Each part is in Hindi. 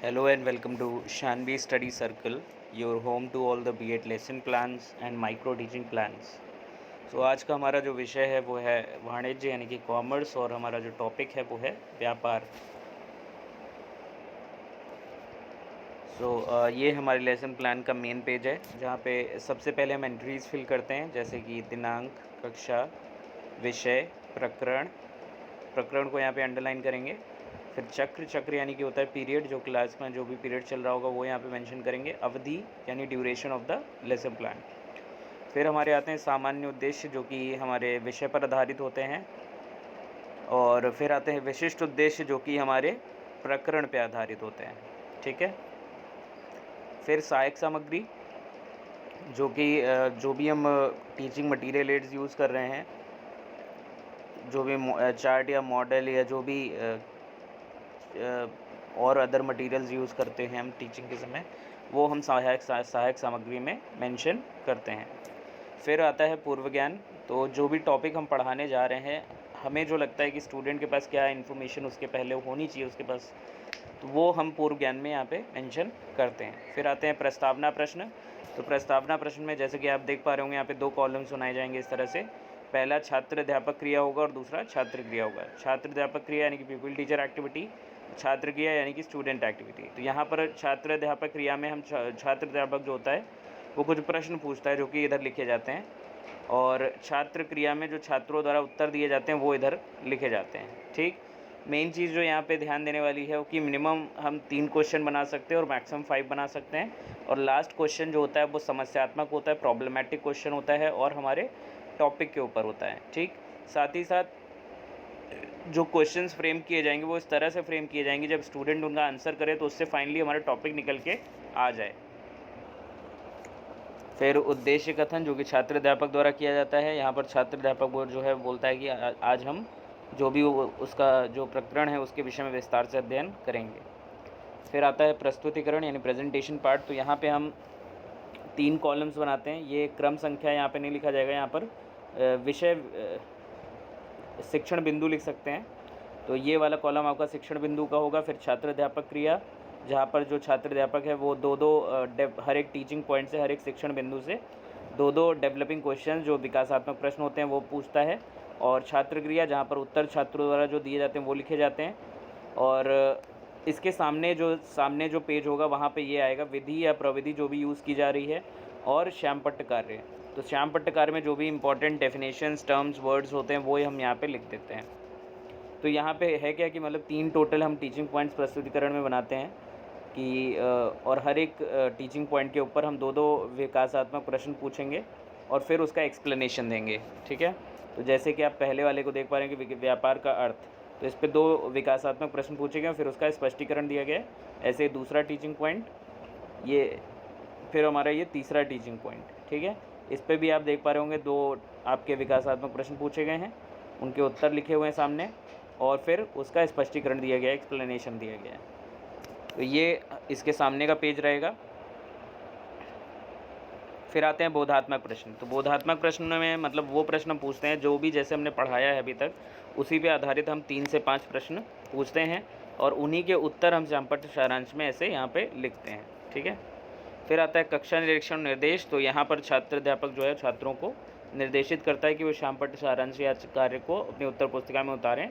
Hello and welcome to Shanvi Study Circle, your home to all the B.Ed lesson plans and micro teaching plans. So आज का हमारा जो विषय है वो है वाणिज्य यानी कि कॉमर्स और हमारा जो टॉपिक है वो है व्यापार। ये हमारे लेसन प्लान का मेन पेज है जहाँ पे सबसे पहले हम एंट्रीज फिल करते हैं जैसे कि दिनांक, कक्षा, विषय, प्रकरण को यहाँ पे अंडरलाइन करेंगे। फिर चक्र यानी कि होता है पीरियड, जो क्लास में जो भी पीरियड चल रहा होगा वो यहाँ पे मेंशन करेंगे। अवधि यानी duration of the lesson plan. फिर हमारे आते हैं सामान्य उद्देश्य जो कि हमारे विषय पर आधारित होते हैं। और फिर आते हैं विशिष्ट उद्देश्य जो कि हमारे प्रकरण पे आधारित होते हैं। ठीक है। फिर सहायक सामग्री जो भी हम टीचिंग मटेरियल एड्स यूज़ कर रहे हैं, जो भी चार्ट या मॉडल या जो भी और अदर मटेरियल्स यूज़ करते हैं हम टीचिंग के समय, वो हम सहायक सामग्री में मेंशन करते हैं। फिर आता है पूर्व ज्ञान। तो जो भी टॉपिक हम पढ़ाने जा रहे हैं, हमें जो लगता है कि स्टूडेंट के पास क्या इन्फॉर्मेशन उसके पहले होनी चाहिए उसके पास, तो वो हम पूर्व ज्ञान में यहाँ पे मेंशन करते हैं। फिर आते हैं प्रस्तावना प्रश्न। तो प्रस्तावना प्रश्न में जैसे कि आप देख पा रहे होंगे यहाँ पे 2 कॉलम्स बनाए जाएंगे इस तरह से। पहला छात्र अध्यापक क्रिया होगा और दूसरा छात्र क्रिया होगा। छात्र अध्यापक क्रिया यानी कि पीपल टीचर एक्टिविटी, छात्र क्रिया यानी कि स्टूडेंट एक्टिविटी। तो यहाँ पर छात्र अध्यापक क्रिया में हम छात्र अध्यापक जो होता है वो कुछ प्रश्न पूछता है जो कि इधर लिखे जाते हैं, और छात्र क्रिया में जो छात्रों द्वारा उत्तर दिए जाते हैं वो इधर लिखे जाते हैं। ठीक। मेन चीज़ जो यहाँ पे ध्यान देने वाली है वो कि मिनिमम हम 3 क्वेश्चन बना सकते हैं और मैक्सिमम 5 बना सकते हैं। और लास्ट क्वेश्चन जो होता है वो समस्यात्मक होता है, प्रॉब्लमेटिक क्वेश्चन होता है और हमारे टॉपिक के ऊपर होता है। ठीक। साथ ही साथ जो क्वेश्चंस फ्रेम किए जाएंगे वो इस तरह से फ्रेम किए जाएंगे जब स्टूडेंट उनका आंसर करे तो उससे फाइनली हमारा टॉपिक निकल के आ जाए। फिर उद्देश्य कथन जो कि छात्र अध्यापक द्वारा किया जाता है। यहाँ पर छात्र अध्यापक जो है बोलता है कि आज हम जो भी उसका जो प्रकरण है उसके विषय में विस्तार से अध्ययन करेंगे। फिर आता है प्रस्तुतिकरण यानी प्रेजेंटेशन पार्ट। तो यहाँ पे हम 3 कॉलम्स बनाते हैं। ये क्रम संख्या यहाँ पे नहीं लिखा जाएगा, यहाँ पर विषय शिक्षण बिंदु लिख सकते हैं। तो ये वाला कॉलम आपका शिक्षण बिंदु का होगा। फिर छात्र अध्यापक क्रिया, जहाँ पर जो छात्र अध्यापक है वो दो हर एक टीचिंग पॉइंट से, हर एक शिक्षण बिंदु से दो डेवलपिंग क्वेश्चन जो विकासात्मक प्रश्न होते हैं वो पूछता है। और छात्र क्रिया जहाँ पर उत्तर छात्रों द्वारा जो दिए जाते हैं वो लिखे जाते हैं। और इसके सामने जो पेज होगा वहाँ पे ये आएगा विधि या प्रविधि जो भी यूज़ की जा रही है, और श्यामपट्ट कार्य। तो श्यामपट्ट कार्य में जो भी इंपॉर्टेंट डेफिनेशंस, टर्म्स, वर्ड्स होते हैं वो हम यहाँ पे लिख देते हैं। तो यहाँ पे है क्या कि मतलब 3 टोटल हम टीचिंग पॉइंट्स प्रस्तुतिकरण में बनाते हैं कि और हर एक टीचिंग पॉइंट के ऊपर हम 2 विकासात्मक प्रश्न पूछेंगे और फिर उसका एक्सप्लेनेशन देंगे। ठीक है। तो जैसे कि आप पहले वाले को देख पा रहे हैं कि व्यापार का अर्थ, तो इस पे 2 विकासात्मक प्रश्न पूछे गए, फिर उसका स्पष्टीकरण दिया गया। ऐसे दूसरा टीचिंग पॉइंट ये, फिर हमारा ये तीसरा टीचिंग पॉइंट। ठीक है। इस पे भी आप देख पा रहे होंगे 2 आपके विकासात्मक प्रश्न पूछे गए हैं, उनके उत्तर लिखे हुए हैं सामने, और फिर उसका स्पष्टीकरण दिया गया है, एक्सप्लेनेशन दिया गया है। तो ये इसके सामने का पेज रहेगा। फिर आते हैं बोधात्मक प्रश्न। तो बोधात्मक प्रश्न में मतलब वो प्रश्न पूछते हैं जो भी जैसे हमने पढ़ाया है अभी तक उसी पे आधारित हम 3 से 5 प्रश्न पूछते हैं, और उन्हीं के उत्तर हम श्यामपट्ट सारांश में ऐसे यहाँ पे लिखते हैं। ठीक है। फिर आता है कक्षा निरीक्षण निर्देश। तो यहाँ पर छात्र अध्यापक जो है छात्रों को निर्देशित करता है कि वो श्यामपट्ट सारांश या कार्य को अपनी उत्तर पुस्तिका में उतारें,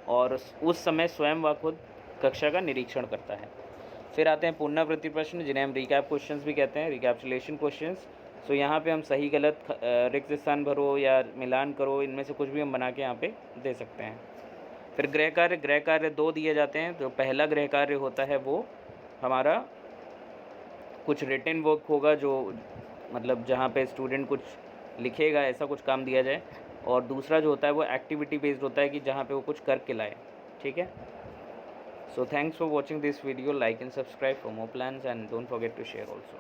और उस समय स्वयं व खुद कक्षा का निरीक्षण करता है। फिर आते हैं पुनरावृत्ति प्रश्न जिन्हें हम रिकैप क्वेश्चंस भी कहते हैं, रिकैप्सुलेशन क्वेश्चंस। सो यहाँ पे हम सही गलत रिक्त स्थान भरो या मिलान करो, इनमें से कुछ भी हम बना के यहाँ पे दे सकते हैं। फिर गृह कार्य 2 दिए जाते हैं। जो पहला गृह कार्य होता है वो हमारा कुछ रिटन वर्क होगा, जो मतलब जहाँ पे स्टूडेंट कुछ लिखेगा, ऐसा कुछ काम दिया जाए। और दूसरा जो होता है वो एक्टिविटी बेस्ड होता है कि जहाँ पे वो कुछ करके लाए। ठीक है। So thanks for watching this video. Like and subscribe for more plans and don't forget to share also.